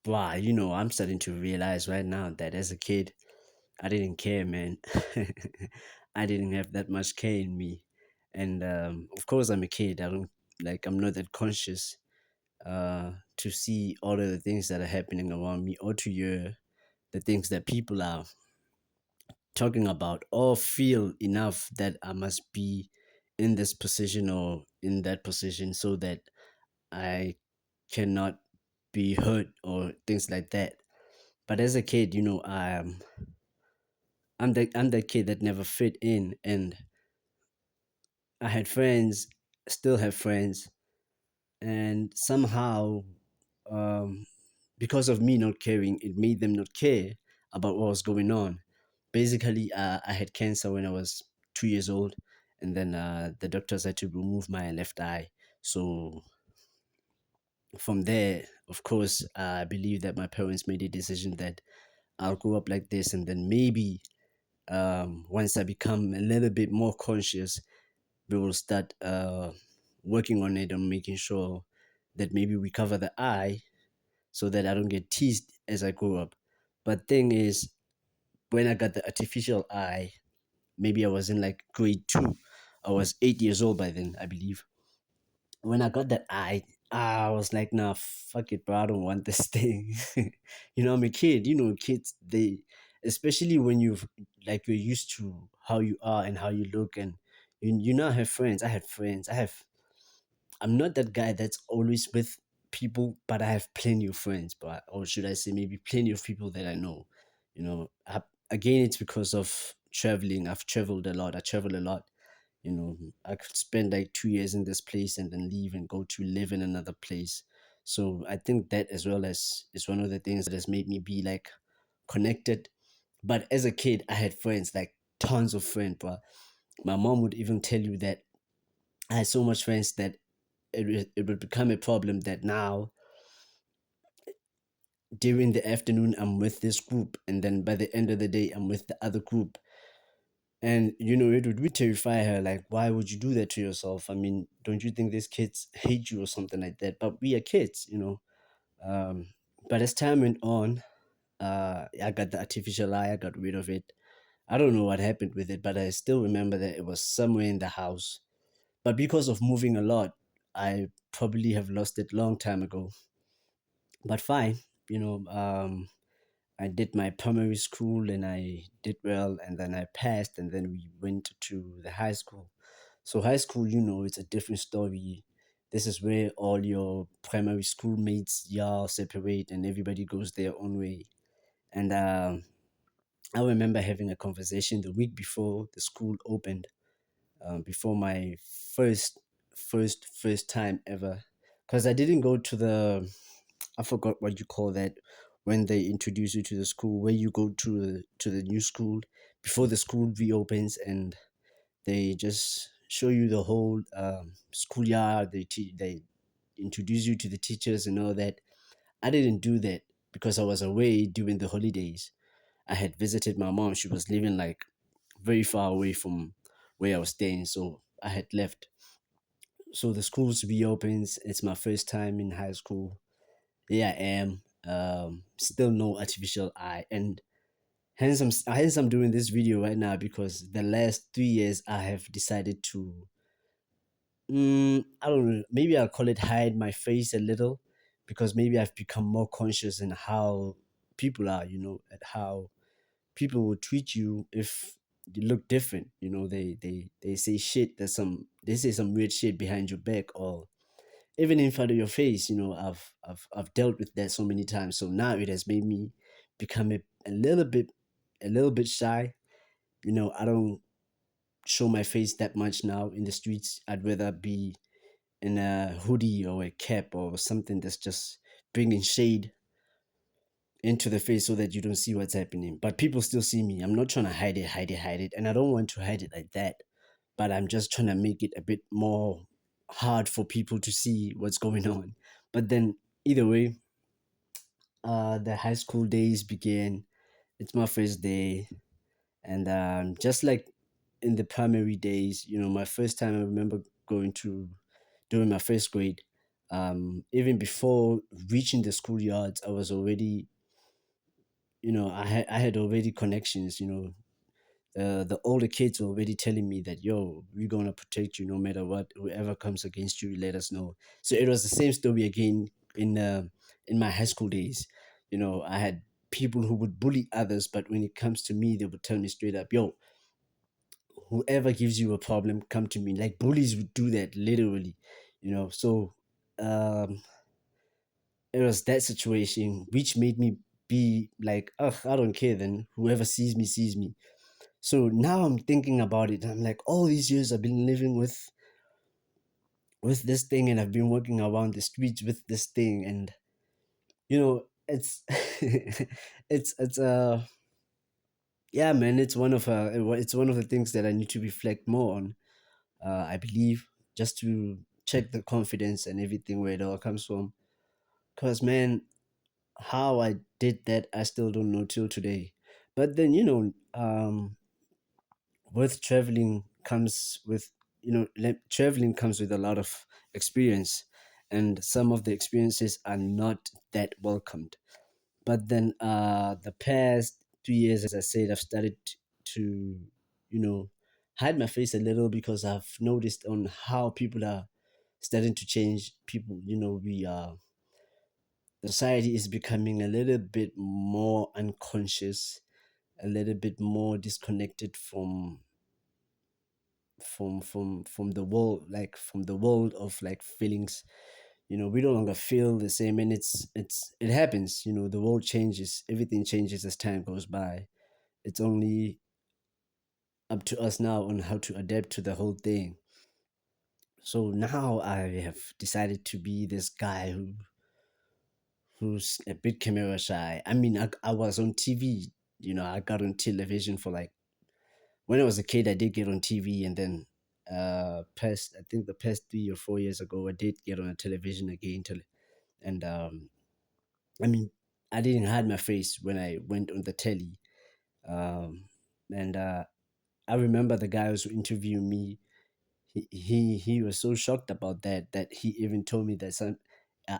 Wow, I'm starting to realize right now that as a kid, I didn't care, man. I didn't have that much care in me. And of course, I'm a kid. I don't I'm not that conscious to see all of the things that are happening around me or to hear the things that people are talking about or feel enough that I must be in this position or in that position so that I cannot be hurt or things like that. But as a kid, I'm the kid that never fit in, and I had friends, still have friends, and somehow, um, because of me not caring, it made them not care about what was going on. Basically, I had cancer when I was 2 years old, and then the doctors had to remove my left eye. So from there, of course, I believe that my parents made a decision that I'll grow up like this, and then maybe once I become a little bit more conscious, we will start working on it and making sure that maybe we cover the eye so that I don't get teased as I grow up. But thing is, when I got the artificial eye, maybe I was in like grade two. I was 8 years old by then, I believe. When I got that eye, I was like, nah, fuck it, bro. I don't want this thing. I'm a kid. Kids, especially when you're used to how you are and how you look, and you now have friends. I had friends. I'm not that guy that's always with people, but I have plenty of friends, but or should I say maybe plenty of people that I know. Again, it's because of traveling. I've traveled a lot. I travel a lot. I could spend like 2 years in this place and then leave and go to live in another place. So I think that as well as is one of the things that has made me be like connected. But as a kid, I had friends, like tons of friends, but my mom would even tell you that I had so much friends that it would become a problem that now during the afternoon I'm with this group and then by the end of the day I'm with the other group. And it would really terrify her, like, why would you do that to yourself? I mean, don't you think these kids hate you or something like that? But we are kids. um but as time went on, I got the artificial eye. I got rid of it. I don't know what happened with it, but I still remember that it was somewhere in the house. But because of moving a lot, I probably have lost it long time ago. But fine. I did my primary school and I did well, and then I passed, and then we went to the high school. So high school, it's a different story. This is where all your primary school mates, y'all separate, and everybody goes their own way. And I remember having a conversation the week before the school opened, before my first first time ever, because I didn't go to the, I forgot what you call that, when they introduce you to the school, where you go to the new school before the school reopens, and they just show you the whole schoolyard. They introduce you to the teachers and all that. I didn't do that because I was away during the holidays. I had visited my mom. She was living like very far away from where I was staying, so I had left. So the schools reopens. It's my first time in high school. Here I am. Still no artificial eye, and hence I'm doing this video right now because the last 3 years I have decided to, I don't know, maybe I'll call it hide my face a little, because maybe I've become more conscious in how people are, at how people will treat you if you look different. They say shit, they say some weird shit behind your back or even in front of your face. I've dealt with that so many times. So now it has made me become a little bit shy. I don't show my face that much now in the streets. I'd rather be in a hoodie or a cap or something that's just bringing shade into the face so that you don't see what's happening. But people still see me. I'm not trying to hide it, hide it, hide it. And I don't want to hide it like that. But I'm just trying to make it a bit more hard for people to see what's going on. But then, either way, the high school days began. It's my first day. And just like in the primary days, my first time I remember going to during my first grade. Even before reaching the schoolyards, I was already, I had already connections. The older kids were already telling me that, yo, we're gonna protect you no matter what. Whoever comes against you, let us know. So it was the same story again in my high school days. I had people who would bully others, but when it comes to me, they would tell me straight up, yo, whoever gives you a problem, come to me. Like bullies would do that literally. So um it was that situation which made me be like, ugh, I don't care then. Whoever sees me sees me. So now I'm thinking about it. I'm like, all these years I've been living with this thing, and I've been walking around the streets with this thing, and it's it's yeah, man, it's one of the things that I need to reflect more on. I believe, just to check the confidence and everything where it all comes from. Cause man, how I did that, I still don't know till today. But then with traveling comes with traveling comes with a lot of experience, and some of the experiences are not that welcomed. But then the past 2 years, as I said, I've started to you know hide my face a little, because I've noticed on how people are starting to change. People, we the society is becoming a little bit more unconscious, a little bit more disconnected from the world, like from the world of like feelings. We no longer feel the same, and it happens. The world changes, everything changes as time goes by. It's only up to us now on how to adapt to the whole thing. So now I have decided to be this guy who's a bit camera shy. I mean, I was on TV. I got on television for like, when I was a kid, I did get on TV, and then past I think the past 3 or 4 years ago, I did get on a television again. And I mean, I didn't hide my face when I went on the telly. And I remember the guy who was interviewing me. He was so shocked about that he even told me that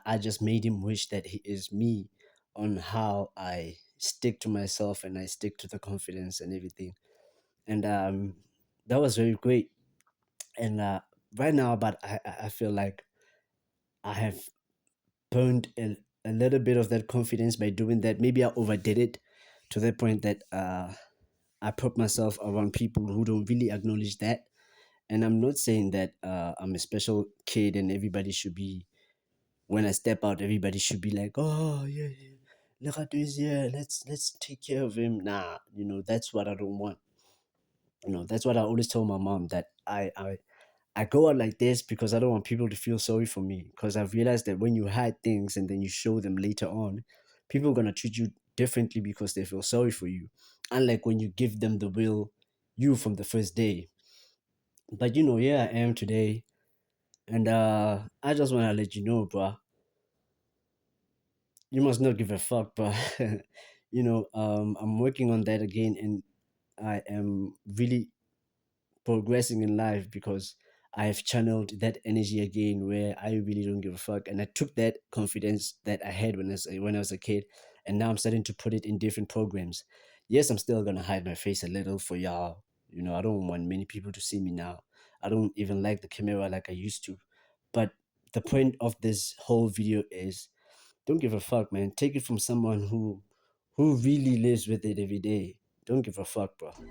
I just made him wish that he is me, on how I stick to myself and I stick to the confidence and everything. And that was very great. And right now, but I feel like I have burned a little bit of that confidence by doing that. Maybe I overdid it to the point that I put myself around people who don't really acknowledge that. And I'm not saying that I'm a special kid and everybody should be, when I step out, everybody should be like, oh yeah, yeah, Lerato is here, let's take care of him. Nah, that's what I don't want. That's what I always tell my mom, that I go out like this because I don't want people to feel sorry for me. Because I've realized that when you hide things and then you show them later on, people are gonna treat you differently because they feel sorry for you. Unlike when you give them the real you from the first day. But here I am today, and I just wanna let you know, bro. You must not give a fuck, but I'm working on that again, and I am really progressing in life because I have channeled that energy again, where I really don't give a fuck. And I took that confidence that I had when I was a kid, and now I'm starting to put it in different programs. Yes, I'm still gonna hide my face a little for y'all. I don't want many people to see me now. I don't even like the camera like I used to. But the point of this whole video is, don't give a fuck, man. Take it from someone who really lives with it every day. Don't give a fuck, bro. Do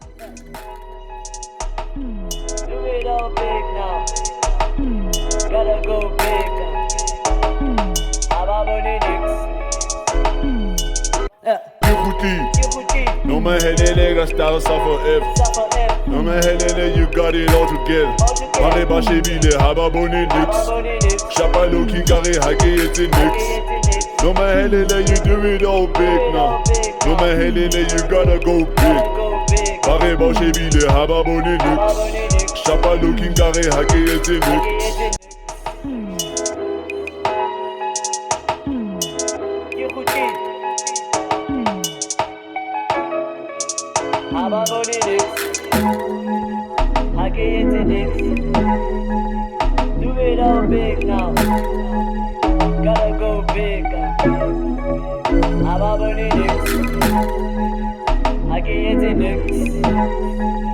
it all big now. Gotta go big now. No man helene star suffer if. No man helene, you got it all together. Mare bashi bile haba boni nix. Shapa looking carry hagi it's in nix. No man helene, you do it all big now. No man helene, you gotta go big. Mare bashi bile haba boni nix. Shapa looking carry hagi it's in nix. Do it all big now. niggas.